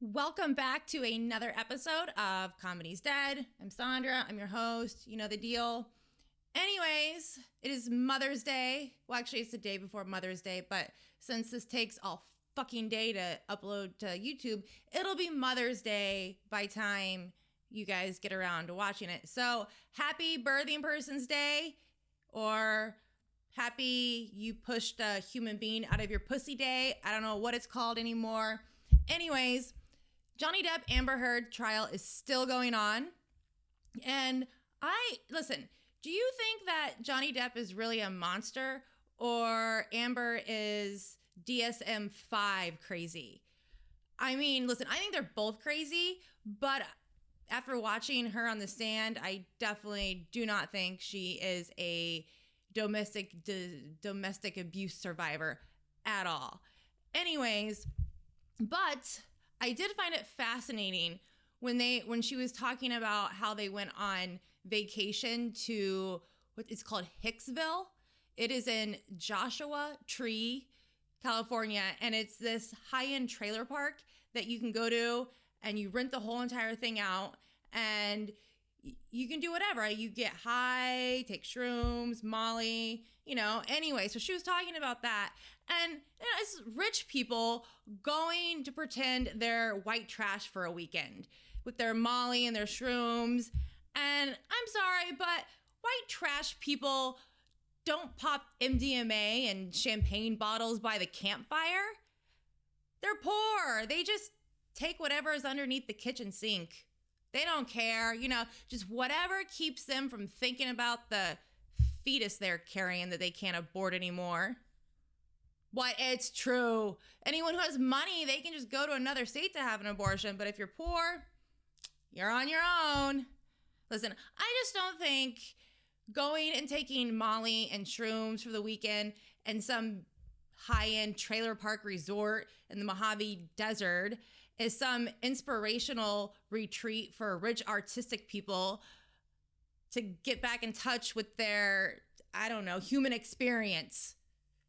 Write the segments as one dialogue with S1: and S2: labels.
S1: Welcome back to another episode of Comedy's Dead. I'm Saundra. I'm your host. You know the deal. Anyways, it is Mother's Day. Well, actually, it's the day before Mother's Day, but since this takes all fucking day to upload to YouTube, it'll be Mother's Day by time you guys get around to watching it. So, happy birthing person's day, or happy you pushed a human being out of your pussy day. I don't know what it's called anymore. Anyways, Johnny Depp Amber Heard trial is still going on. And listen, do you think that Johnny Depp is really a monster or Amber is DSM-5 crazy? I mean, listen, I think they're both crazy, but after watching her on the stand, I definitely do not think she is a domestic abuse survivor at all. Anyways, but I did find it fascinating when she was talking about how they went on vacation to what is called Hicksville. It is in Joshua Tree, California, and it's this high-end trailer park that you can go to and you rent the whole entire thing out and you can do whatever. Right? You get high, take shrooms, Molly, Anyway, so she was talking about that. And it's rich people going to pretend they're white trash for a weekend with their Molly and their shrooms. And I'm sorry, but white trash people don't pop MDMA and champagne bottles by the campfire. They're poor. They just take whatever is underneath the kitchen sink. They don't care, just whatever keeps them from thinking about the fetus they're carrying that they can't abort anymore. What? It's true. Anyone who has money, they can just go to another state to have an abortion. But if you're poor, you're on your own. Listen, I just don't think going and taking Molly and shrooms for the weekend and some high-end trailer park resort in the Mojave Desert is some inspirational retreat for rich artistic people to get back in touch with their, human experience.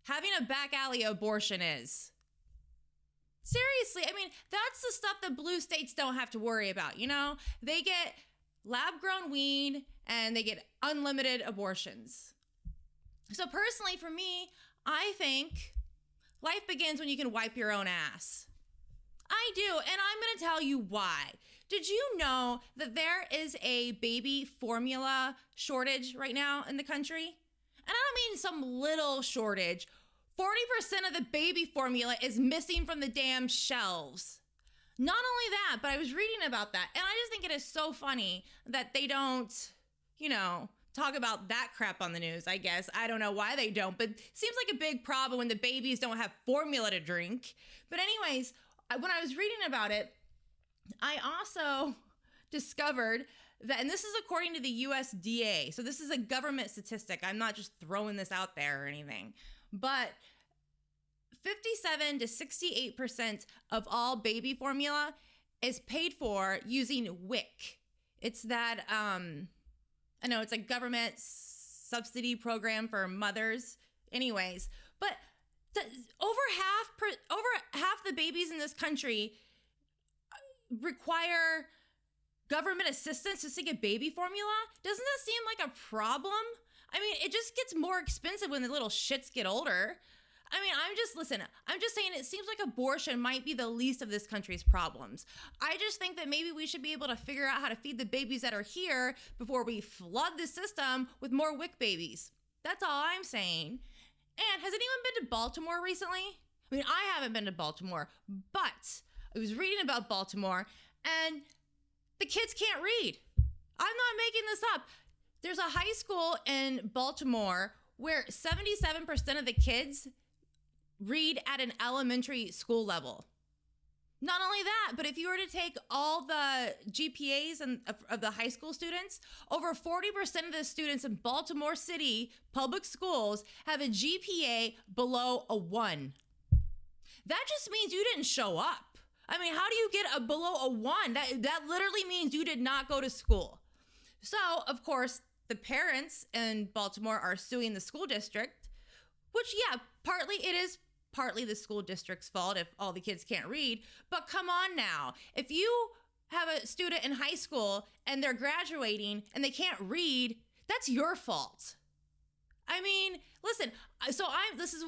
S1: Having a back alley abortion is. Seriously, that's the stuff that blue states don't have to worry about, They get lab-grown weed and they get unlimited abortions. So personally, for me, I think life begins when you can wipe your own ass. I do, and I'm going to tell you why. Did you know that there is a baby formula shortage right now in the country? And I don't mean some little shortage. 40% of the baby formula is missing from the damn shelves. Not only that, but I was reading about that, and I just think it is so funny that they don't, talk about that crap on the news, I guess. I don't know why they don't, but it seems like a big problem when the babies don't have formula to drink. But anyways, when I was reading about it, I also discovered that, and this is according to the USDA, so this is a government statistic. I'm not just throwing this out there or anything, but 57 to 68% of all baby formula is paid for using WIC. It's that, it's a government subsidy program for mothers. Anyways, but over half the babies in this country require government assistance to get baby formula. Doesn't that seem like a problem? It just gets more expensive when the little shits get older. I'm just saying it seems like abortion might be the least of this country's problems. I just think that maybe we should be able to figure out how to feed the babies that are here before we flood the system with more WIC babies. That's all I'm saying. And has anyone been to Baltimore recently? I haven't been to Baltimore, but I was reading about Baltimore and the kids can't read. I'm not making this up. There's a high school in Baltimore where 77% of the kids read at an elementary school level. Not only that, but if you were to take all the GPAs of the high school students, over 40% of the students in Baltimore City public schools have a GPA below a 1. That just means you didn't show up. How do you get below a 1? That literally means you did not go to school. So, of course, the parents in Baltimore are suing the school district, which, yeah, partly it is partly the school district's fault if all the kids can't read, but come on now. If you have a student in high school and they're graduating and they can't read, that's your fault. I mean, listen, so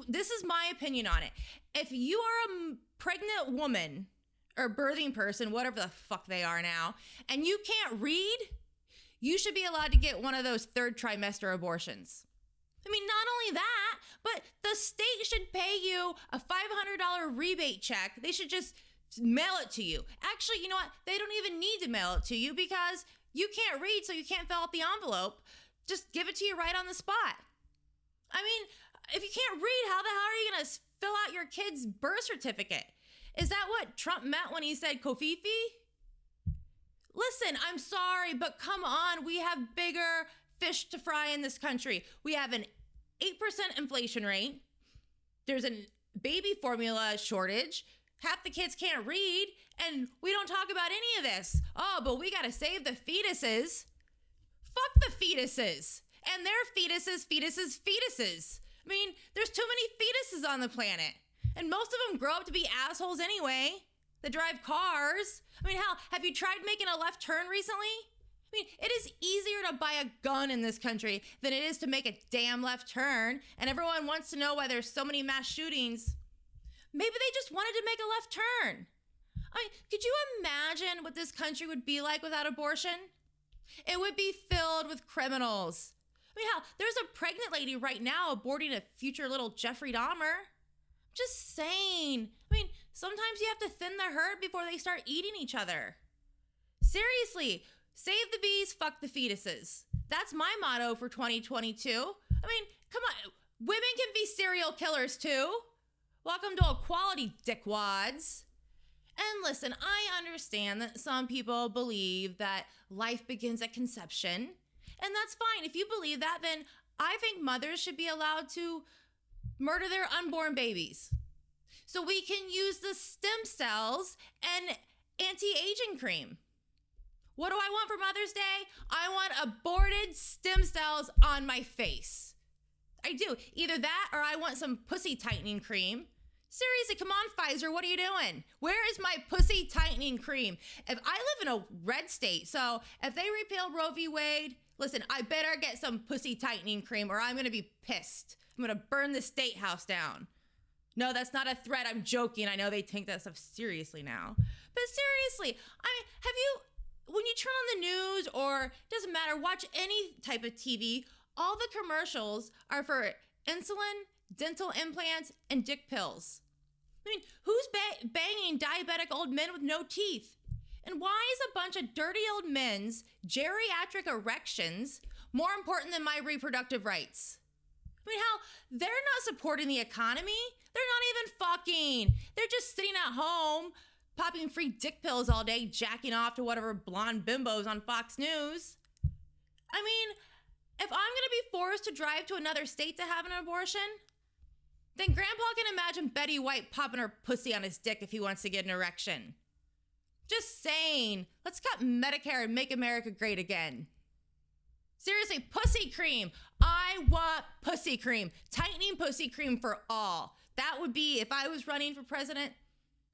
S1: this is my opinion on it. If you are a pregnant woman or birthing person, whatever the fuck they are now, and you can't read, you should be allowed to get one of those third trimester abortions. I mean, not only that, but the state should pay you a $500 rebate check. They should just mail it to you. Actually, you know what? They don't even need to mail it to you because you can't read, so you can't fill out the envelope. Just give it to you right on the spot. I mean, if you can't read, how the hell are you going to fill out your kid's birth certificate? Is that what Trump meant when he said Kofifi? Listen, I'm sorry, but come on. We have bigger fish to fry in this country. We have an 8% inflation rate. There's a baby formula shortage. Half the kids can't read, and we don't talk about any of this. Oh, but we got to save the fetuses. Fuck the fetuses. And their fetuses. I mean, there's too many fetuses on the planet. And most of them grow up to be assholes anyway. That drive cars. I mean, hell, have you tried making a left turn recently? I mean, it is easier to buy a gun in this country than it is to make a damn left turn. And everyone wants to know why there's so many mass shootings. Maybe they just wanted to make a left turn. I mean, could you imagine what this country would be like without abortion? It would be filled with criminals. I mean, hell, there's a pregnant lady right now aborting a future little Jeffrey Dahmer. Just saying. I mean, sometimes you have to thin the herd before they start eating each other. Seriously, save the bees, fuck the fetuses. That's my motto for 2022. I mean, come on. Women can be serial killers too. Welcome to equality, dickwads. And listen, I understand that some people believe that life begins at conception. And that's fine. If you believe that, then I think mothers should be allowed to murder their unborn babies. So we can use the stem cells and anti-aging cream. What do I want for Mother's Day? I want aborted stem cells on my face. I do. Either that or I want some pussy tightening cream. Seriously, come on, Pfizer, what are you doing? Where is my pussy tightening cream? If I live in a red state, so if they repeal Roe v. Wade, listen, I better get some pussy tightening cream or I'm going to be pissed. I'm going to burn the state house down. No, that's not a threat. I'm joking. I know they take that stuff seriously now. But seriously, have you, when you turn on the news or doesn't matter, watch any type of TV, all the commercials are for insulin, dental implants, and dick pills. I mean, who's banging diabetic old men with no teeth? And why is a bunch of dirty old men's geriatric erections more important than my reproductive rights? I mean, how they're not supporting the economy. They're not even fucking. They're just sitting at home, popping free dick pills all day, jacking off to whatever blonde bimbos on Fox News. I mean, if I'm going to be forced to drive to another state to have an abortion, then Grandpa can imagine Betty White popping her pussy on his dick if he wants to get an erection. Just saying. Let's cut Medicare and make America great again. Seriously, pussy cream. I want pussy cream. Tightening pussy cream for all. That would be, if I was running for president,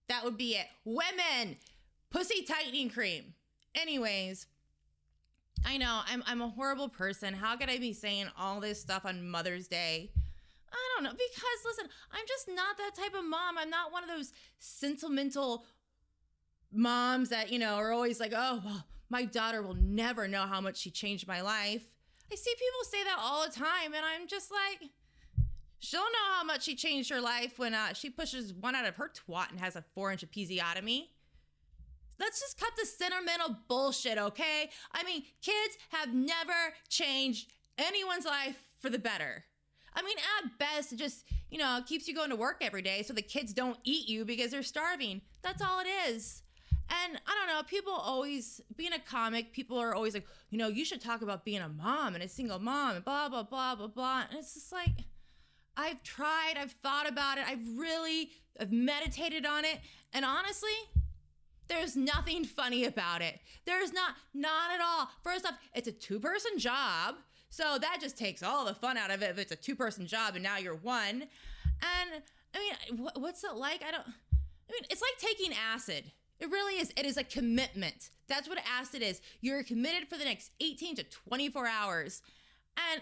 S1: that would be it. Women, pussy tightening cream. Anyways, I know I'm a horrible person. How could I be saying all this stuff on Mother's Day? I don't know, because listen, I'm just not that type of mom. I'm not one of those sentimental moms that, are always like, oh, well, my daughter will never know how much she changed my life. I see people say that all the time, and I'm just like, she'll know how much she changed her life when she pushes one out of her twat and has a 4-inch episiotomy. Let's just cut the sentimental bullshit, okay? I mean, kids have never changed anyone's life for the better. I mean, at best, it just, keeps you going to work every day so the kids don't eat you because they're starving. That's all it is. And I don't know, people always, being a comic, people are always like, you should talk about being a mom and a single mom and blah, blah, blah, blah, blah. And it's just like, I've tried, I've thought about it, I've meditated on it. And honestly, there's nothing funny about it. There's not at all. First off, it's a 2-person job. So that just takes all the fun out of it if it's a 2-person job and now you're one. And I mean, what's it like? It's like taking acid. It really is. It is a commitment. That's what acid is. You're committed for the next 18 to 24 hours. And,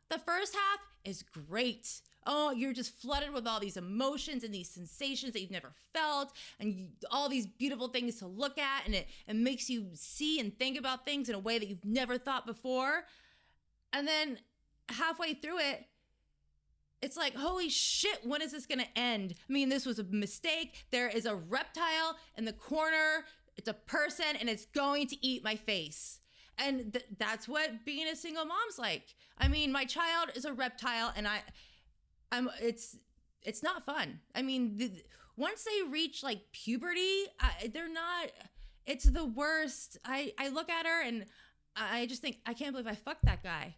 S1: the first half is great. Oh, you're just flooded with all these emotions and these sensations that you've never felt, and all these beautiful things to look at, and it makes you see and think about things in a way that you've never thought before. And then halfway through it, it's like, holy shit, when is this gonna end? I mean, this was a mistake. There is a reptile in the corner. It's a person, and it's going to eat my face. And that's what being a single mom's like. I mean, my child is a reptile, and it's not fun. I mean, once they reach like puberty, they're not. It's the worst. I look at her and I just think, I can't believe I fucked that guy.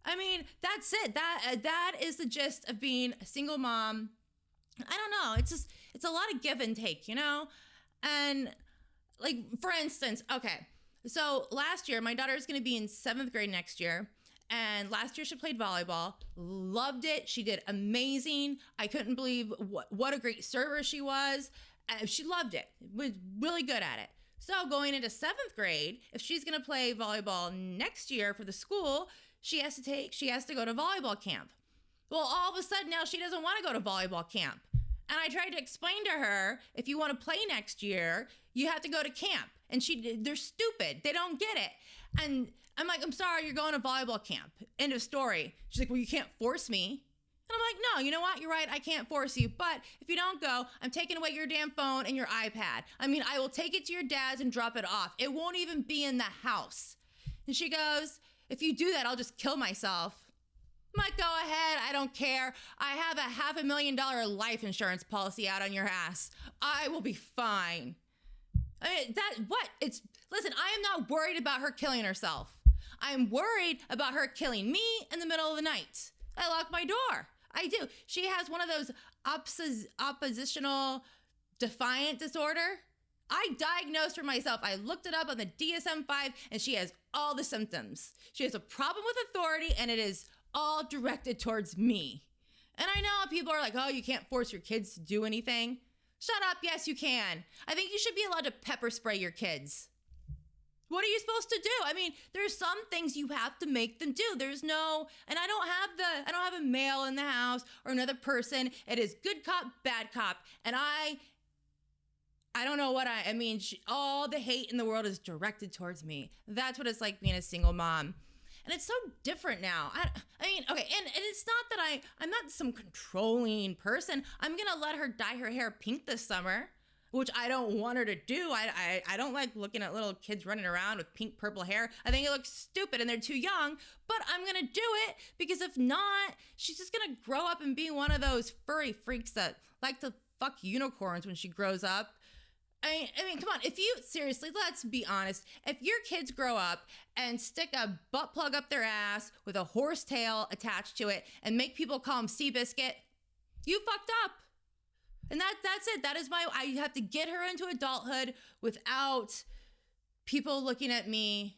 S1: I mean, that's it. That is the gist of being a single mom. I don't know. It's a lot of give and take, And like, for instance, okay. So last year, my daughter is going to be in 7th grade next year. And last year she played volleyball, loved it. She did amazing. I couldn't believe what a great server she was. She loved it, was really good at it. So going into 7th grade, if she's going to play volleyball next year for the school, she has to go to volleyball camp. Well, all of a sudden now she doesn't want to go to volleyball camp. And I tried to explain to her, if you want to play next year, you have to go to camp. And they're stupid. They don't get it. And I'm like, I'm sorry, you're going to volleyball camp. End of story. She's like, well, you can't force me. And I'm like, no, you know what? You're right. I can't force you. But if you don't go, I'm taking away your damn phone and your iPad. I mean, I will take it to your dad's and drop it off. It won't even be in the house. And she goes, if you do that, I'll just kill myself. I'm like, go ahead. I don't care. I have a $500,000 life insurance policy out on your ass. I will be fine. I mean, listen, I am not worried about her killing herself. I'm worried about her killing me in the middle of the night. I lock my door. I do. She has one of those oppositional defiant disorder. I diagnosed her myself. I looked it up on the DSM-5, and she has all the symptoms. She has a problem with authority, and it is all directed towards me. And I know people are like, oh, you can't force your kids to do anything. Shut up. Yes, you can. I think you should be allowed to pepper spray your kids. What are you supposed to do? I mean, there's some things you have to make them do. There's no, and I don't have a male in the house or another person. It is good cop, bad cop. And I don't know what I mean, all the hate in the world is directed towards me. That's what it's like being a single mom. And it's so different now. I mean, okay, and it's not that I'm not some controlling person. I'm going to let her dye her hair pink this summer, which I don't want her to do. I don't like looking at little kids running around with pink, purple hair. I think it looks stupid and they're too young, but I'm going to do it because if not, she's just going to grow up and be one of those furry freaks that like to fuck unicorns when she grows up. I mean, come on, seriously, let's be honest. If your kids grow up and stick a butt plug up their ass with a horse tail attached to it and make people call them Seabiscuit, you fucked up. And that's it. That is I have to get her into adulthood without people looking at me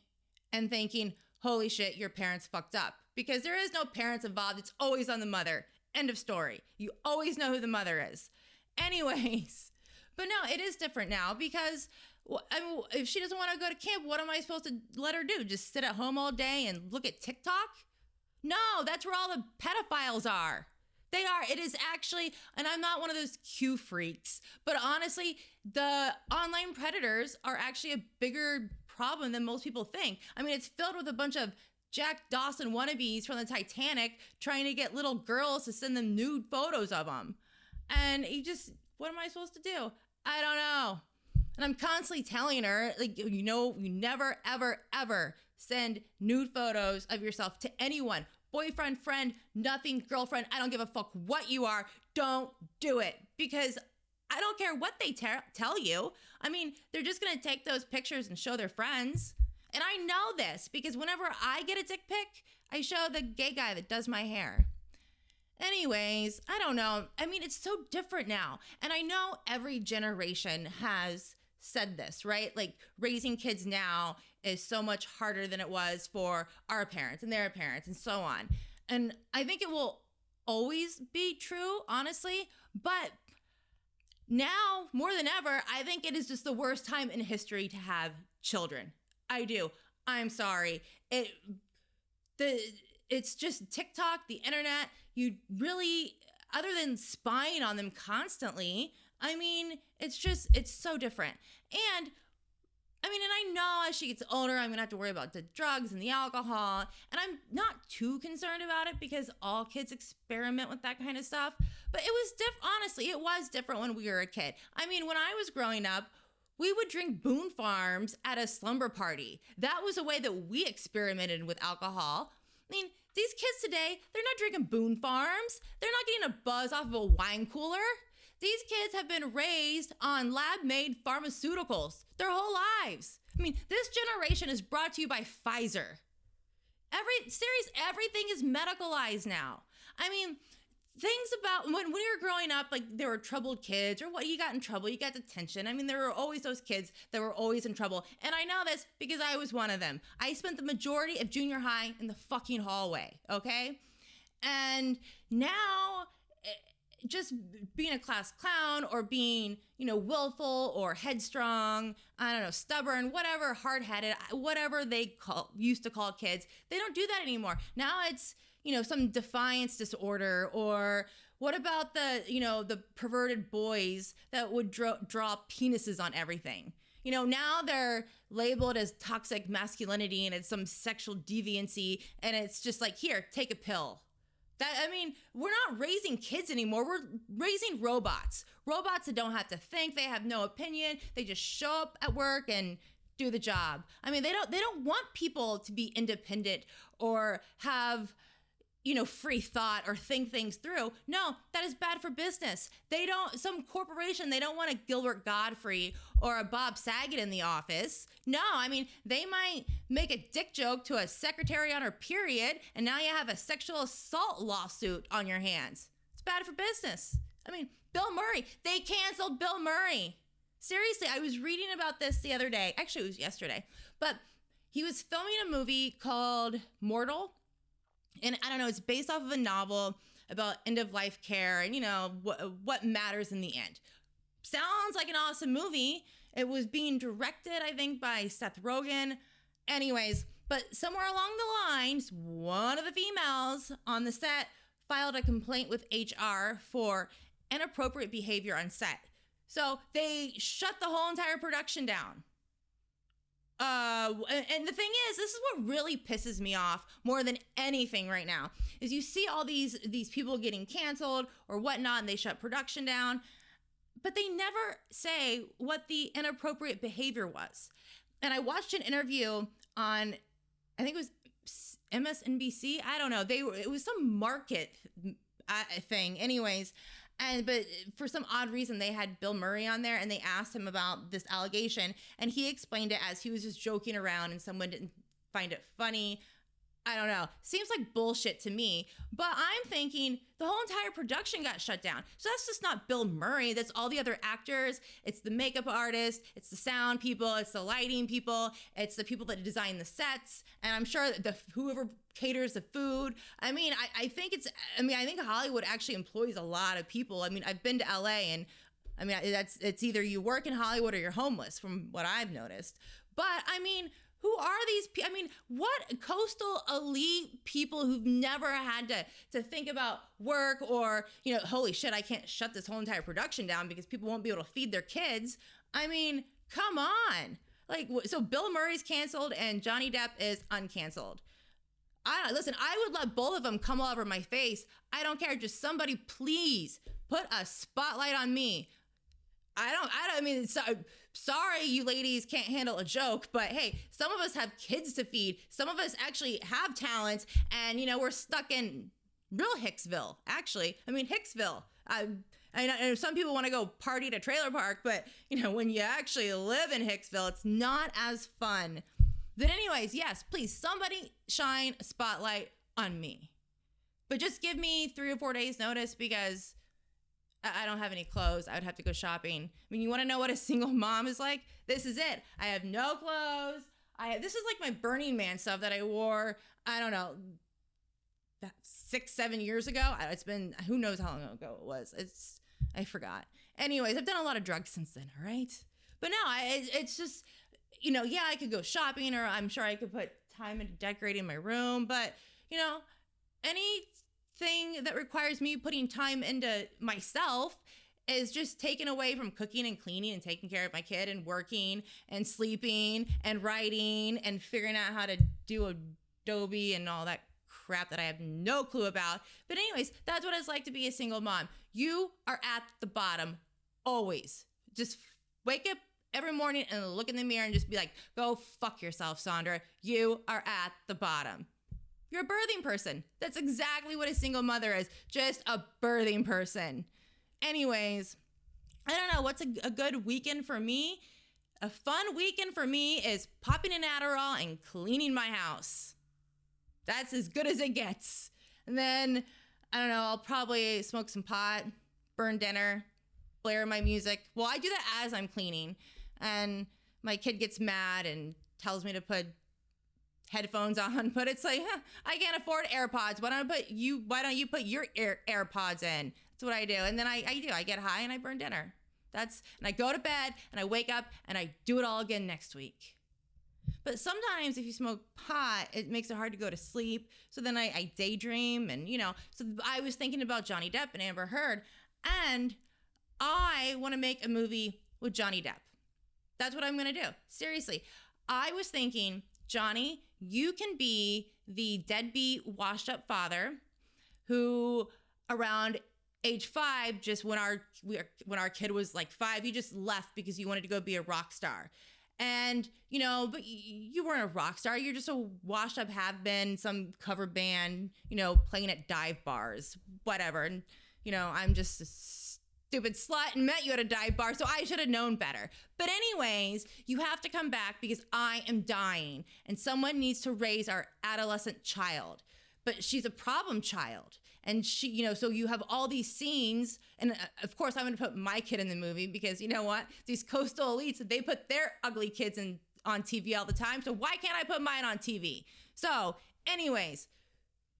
S1: and thinking, holy shit, your parents fucked up. Because there is no parents involved. It's always on the mother. End of story. You always know who the mother is. Anyways. But no, it is different now because if she doesn't want to go to camp, what am I supposed to let her do? Just sit at home all day and look at TikTok? No, that's where all the pedophiles are. They are. It is actually, and I'm not one of those Q freaks, but honestly, the online predators are actually a bigger problem than most people think. I mean, it's filled with a bunch of Jack Dawson wannabes from the Titanic trying to get little girls to send them nude photos of them. And what am I supposed to do? I don't know. And I'm constantly telling her, like, you never, ever, ever send nude photos of yourself to anyone. Boyfriend, friend, nothing, girlfriend. I don't give a fuck what you are. Don't do it. Because I don't care what they tell you. I mean, they're just going to take those pictures and show their friends. And I know this because whenever I get a dick pic, I show the gay guy that does my hair. Anyways, I don't know. I mean, it's so different now. And I know every generation has said this, right? Like raising kids now is so much harder than it was for our parents and their parents and so on. And I think it will always be true, honestly. But now, more than ever, I think it is just the worst time in history to have children. I do. I'm sorry. It's just TikTok, the internet. You really, other than spying on them constantly, I mean, it's so different. And I mean, and I know as she gets older, I'm going to have to worry about the drugs and the alcohol. And I'm not too concerned about it because all kids experiment with that kind of stuff. But it was honestly, it was different when we were a kid. I mean, when I was growing up, we would drink Boone Farms at a slumber party. That was a way that we experimented with alcohol. I mean, these kids today, they're not drinking Boone Farms. They're not getting a buzz off of a wine cooler. These kids have been raised on lab-made pharmaceuticals their whole lives. I mean, this generation is brought to you by Pfizer. Everything is medicalized now. I mean, things about when we were growing up, like there were troubled kids or what, you got in trouble, you got detention. I mean, there were always those kids that were always in trouble. And I know this because I was one of them. I spent the majority of junior high in the fucking hallway, okay? And now, just being a class clown or being, willful or headstrong, I don't know, stubborn, whatever, hard-headed, whatever they used to call kids, they don't do that anymore. Now it's, some defiance disorder, or what about the perverted boys that would draw penises on everything? Now they're labeled as toxic masculinity and it's some sexual deviancy, and it's just like, here, take a pill. We're not raising kids anymore. We're raising robots. Robots that don't have to think. They have no opinion. They just show up at work and do the job. I mean, they don't want people to be independent or have, free thought or think things through. No, that is bad for business. Some corporation, they don't want a Gilbert Gottfried or a Bob Saget in the office. No, I mean, they might make a dick joke to a secretary on her period, and now you have a sexual assault lawsuit on your hands. It's bad for business. I mean, Bill Murray, they canceled Bill Murray. Seriously, I was reading about this the other day. Actually, it was yesterday. But he was filming a movie called Mortal. And I don't know, it's based off of a novel about end-of-life care and, what matters in the end. Sounds like an awesome movie. It was being directed, I think, by Seth Rogen. Anyways, but somewhere along the lines, one of the females on the set filed a complaint with HR for inappropriate behavior on set. So they shut the whole entire production down. And the thing is, this is what really pisses me off more than anything right now, is you see all these people getting canceled or whatnot, and they shut production down, but they never say what the inappropriate behavior was. And I watched an interview on, I think it was MSNBC. I don't know. It was some market thing. Anyways, but for some odd reason, they had Bill Murray on there, and they asked him about this allegation, and he explained it as he was just joking around and someone didn't find it funny. I don't know. Seems like bullshit to me, but I'm thinking the whole entire production got shut down. So that's just not Bill Murray. That's all the other actors. It's the makeup artist. It's the sound people. It's the lighting people. It's the people that design the sets. And I'm sure that whoever caters the food. I think Hollywood actually employs a lot of people. I mean, I've been to LA, and it's either you work in Hollywood or you're homeless from what I've noticed. But who are these people? What coastal elite people who've never had to think about work or, holy shit, I can't shut this whole entire production down because people won't be able to feed their kids. Come on. So Bill Murray's canceled and Johnny Depp is uncanceled. Listen, I would let both of them come all over my face. I don't care. Just somebody please put a spotlight on me. Sorry, you ladies can't handle a joke, but hey, some of us have kids to feed. Some of us actually have talents, and we're stuck in real Hicksville. Actually, Hicksville. I know some people want to go party at a trailer park, but when you actually live in Hicksville, it's not as fun. But anyways, yes, please, somebody shine a spotlight on me. But just give me 3 or 4 days notice, because I don't have any clothes. I would have to go shopping. You want to know what a single mom is like? This is it. I have no clothes. This is like my Burning Man stuff that I wore, I don't know, 6-7 years ago. It's been, who knows how long ago it was. I forgot. Anyways, I've done a lot of drugs since then, all right? But no, it's just, yeah, I could go shopping, or I'm sure I could put time into decorating my room, but, anything that requires me putting time into myself is just taken away from cooking and cleaning and taking care of my kid and working and sleeping and writing and figuring out how to do Adobe and all that crap that I have no clue about. But anyways, that's what it's like to be a single mom. You are at the bottom always. Just wake up every morning and look in the mirror and just be like, go fuck yourself, Saundra. You are at the bottom. You're a birthing person. That's exactly what a single mother is. Just a birthing person. Anyways, I don't know. What's a good weekend for me? A fun weekend for me is popping an Adderall and cleaning my house. That's as good as it gets. And then, I don't know, I'll probably smoke some pot, burn dinner, blare my music. Well, I do that as I'm cleaning. And my kid gets mad and tells me to put headphones on, but it's like, I can't afford AirPods. Why don't you put your AirPods in? That's what I do. And then I get high and I burn dinner. And I go to bed and I wake up and I do it all again next week. But sometimes if you smoke pot, it makes it hard to go to sleep. So then I daydream and, so I was thinking about Johnny Depp and Amber Heard, and I want to make a movie with Johnny Depp. That's what I'm going to do. Seriously. I was thinking, Johnny, you can be the deadbeat, washed up father who around age 5, just when our kid was like 5, you just left because you wanted to go be a rock star. And, but you weren't a rock star. You're just a washed up, have been some cover band, playing at dive bars, whatever. And, I'm just a stupid slut and met you at a dive bar, so I should have known better. But anyways, you have to come back because I am dying and someone needs to raise our adolescent child. But she's a problem child. And she, so you have all these scenes. And of course, I'm going to put my kid in the movie because you know what? These coastal elites, they put their ugly kids on TV all the time. So why can't I put mine on TV? So anyways,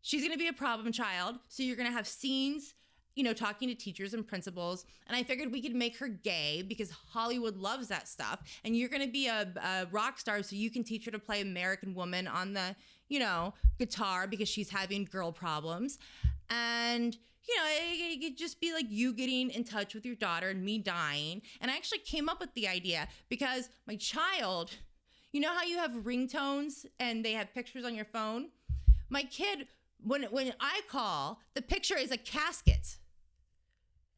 S1: she's going to be a problem child. So you're going to have scenes, talking to teachers and principals. And I figured we could make her gay because Hollywood loves that stuff. And you're going to be a rock star so you can teach her to play American Woman on the, guitar because she's having girl problems. And, it could just be like you getting in touch with your daughter and me dying. And I actually came up with the idea because my child, how you have ringtones and they have pictures on your phone? My kid, when I call, the picture is a casket.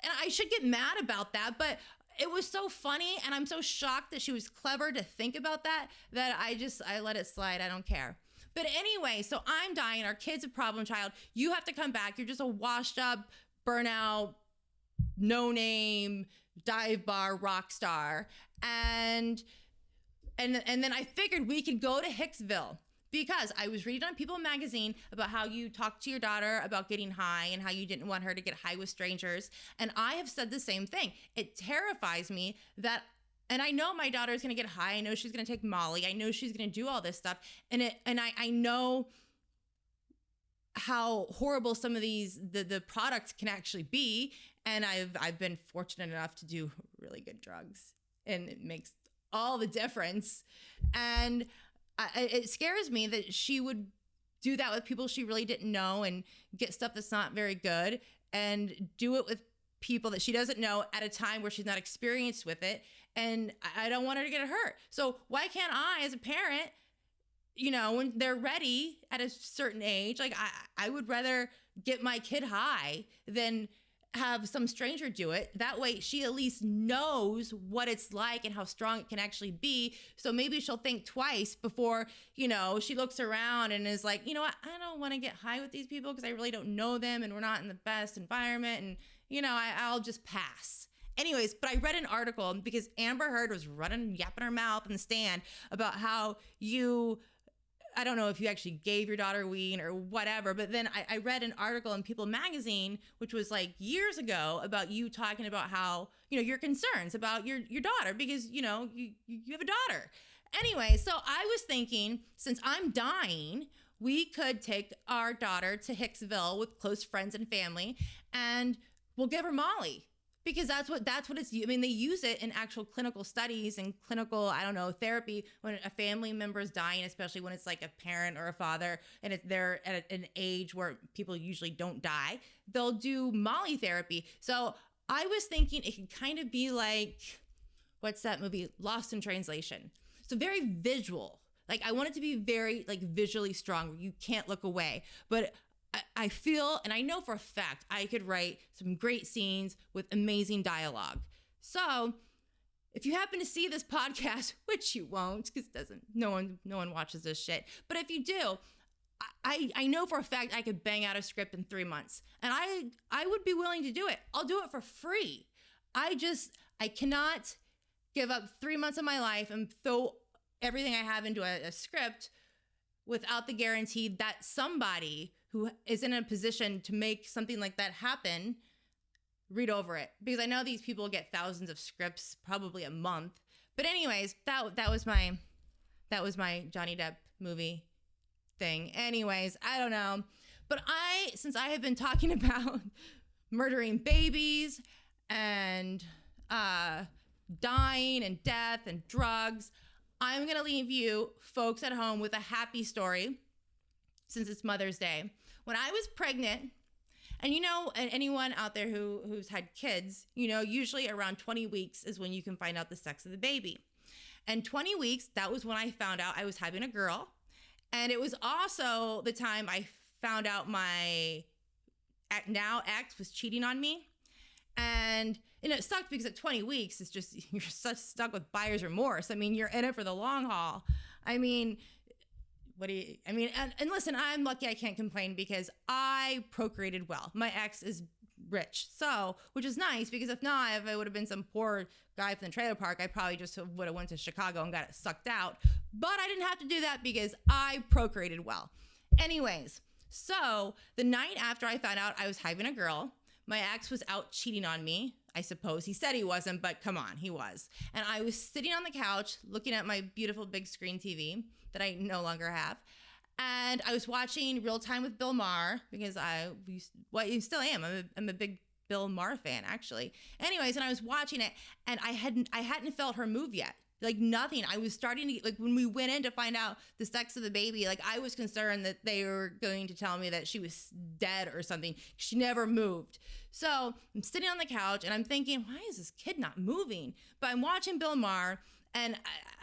S1: And I should get mad about that, but it was so funny and I'm so shocked that she was clever to think about that I let it slide. I don't care. But anyway, so I'm dying. Our kid's a problem child. You have to come back. You're just a washed up, burnout, no name, dive bar rock star. And then I figured we could go to Hicksville because I was reading on People magazine about how you talk to your daughter about getting high and how you didn't want her to get high with strangers. And I have said the same thing. It terrifies me that, and I know my daughter's going to get high. I know she's going to take Molly. I know she's going to do all this stuff. And I know how horrible some of the products can actually be. And I've been fortunate enough to do really good drugs, and it makes all the difference. And it scares me that she would do that with people she really didn't know and get stuff that's not very good and do it with people that she doesn't know at a time where she's not experienced with it. And I don't want her to get hurt. So why can't I, as a parent, when they're ready at a certain age, like I would rather get my kid high than have some stranger do it. That way she at least knows what it's like and how strong it can actually be. So maybe she'll think twice before, she looks around and is like, what? I don't want to get high with these people because I really don't know them and we're not in the best environment. And, I'll just pass. Anyways, but I read an article because Amber Heard was yapping her mouth in the stand about how I don't know if you actually gave your daughter weed or whatever, but then I read an article in People magazine, which was like years ago, about you talking about how, your concerns about your daughter because, you have a daughter. Anyway, so I was thinking, since I'm dying, we could take our daughter to Hicksville with close friends and family, and we'll give her Molly. Because that's what it's. I mean, they use it in actual clinical studies and clinical, I don't know, therapy when a family member is dying, especially when it's like a parent or a father and they're at an age where people usually don't die. They'll do Molly therapy. So I was thinking it could kind of be like, what's that movie? Lost in Translation. So very visual. Like I want it to be very like visually strong where you can't look away. But I feel, and I know for a fact, I could write some great scenes with amazing dialogue. So if you happen to see this podcast, which you won't, because no one watches this shit. But if you do, I know for a fact I could bang out a script in 3 months, and I would be willing to do it. I'll do it for free. I cannot give up 3 months of my life and throw everything I have into a script without the guarantee that somebody who is in a position to make something like that happen read over it. Because I know these people get thousands of scripts probably a month. But anyways, that was my Johnny Depp movie thing. Anyways, I don't know. But since I have been talking about murdering babies and dying and death and drugs, I'm going to leave you folks at home with a happy story since it's Mother's Day. When I was pregnant, and anyone out there who's had kids, usually around 20 weeks is when you can find out the sex of the baby. And 20 weeks, that was when I found out I was having a girl. And it was also the time I found out my now ex was cheating on me. And it sucked because at 20 weeks, it's just, you're stuck with buyer's remorse. I mean, you're in it for the long haul. I mean, and listen, I'm lucky I can't complain because I procreated well. My ex is rich, which is nice because if I would have been some poor guy from the trailer park, I probably just would have went to Chicago and got it sucked out. But I didn't have to do that because I procreated well. Anyways, so the night after I found out I was having a girl, my ex was out cheating on me. I suppose he said he wasn't, but come on, he was. And I was sitting on the couch looking at my beautiful big screen TV that I no longer have. And I was watching Real Time with Bill Maher because I still am. I'm a big Bill Maher fan, actually. Anyways, and I was watching it, and I hadn't felt her move yet. Like nothing. I was starting to like when we went in to find out the sex of the baby, like I was concerned that they were going to tell me that she was dead or something. She never moved. So I'm sitting on the couch and I'm thinking, why is this kid not moving? But I'm watching Bill Maher, and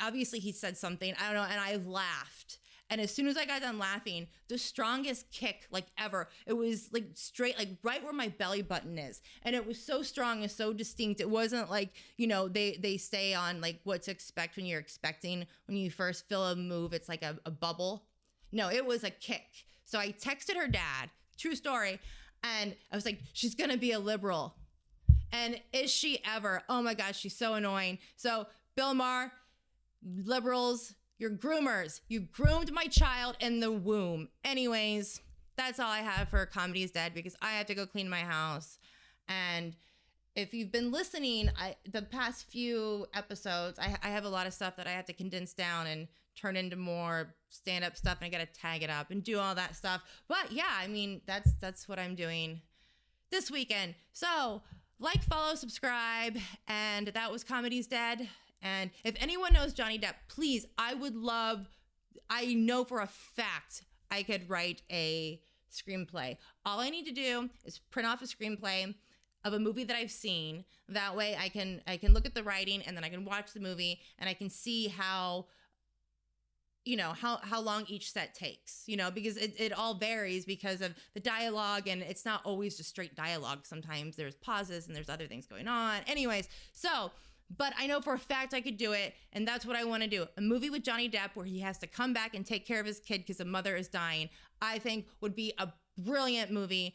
S1: obviously he said something, I don't know, and I laughed. And as soon as I got done laughing, the strongest kick like ever, it was like straight, like right where my belly button is. And it was so strong and so distinct. It wasn't like, they say on like what to expect when you're expecting, when you first feel a move, it's like a bubble. No, it was a kick. So I texted her dad, true story. And I was like, she's going to be a liberal. And is she ever? Oh my gosh, she's so annoying. So Bill Maher, liberals, you're groomers. You groomed my child in the womb. Anyways, that's all I have for Comedy is Dead because I have to go clean my house. And if you've been listening, the past few episodes, I have a lot of stuff that I have to condense down and turn into more stand-up stuff, and I got to tag it up and do all that stuff. But yeah, I mean, that's what I'm doing this weekend. So like, follow, subscribe, and that was Comedy's Dead. And if anyone knows Johnny Depp, please, I know for a fact I could write a screenplay. All I need to do is print off a screenplay of a movie that I've seen. That way I can look at the writing, and then I can watch the movie, and I can see how long each set takes, because it all varies because of the dialogue, and it's not always just straight dialogue. Sometimes there's pauses and there's other things going on. Anyways, but I know for a fact I could do it, and that's what I want to do. A movie with Johnny Depp where he has to come back and take care of his kid because the mother is dying, I think would be a brilliant movie.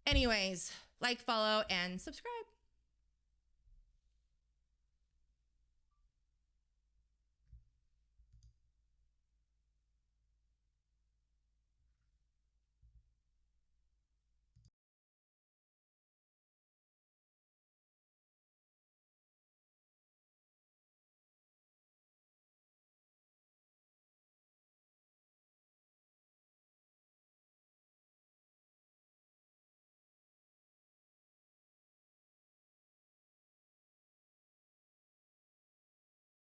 S1: Anyways, like, follow, and subscribe.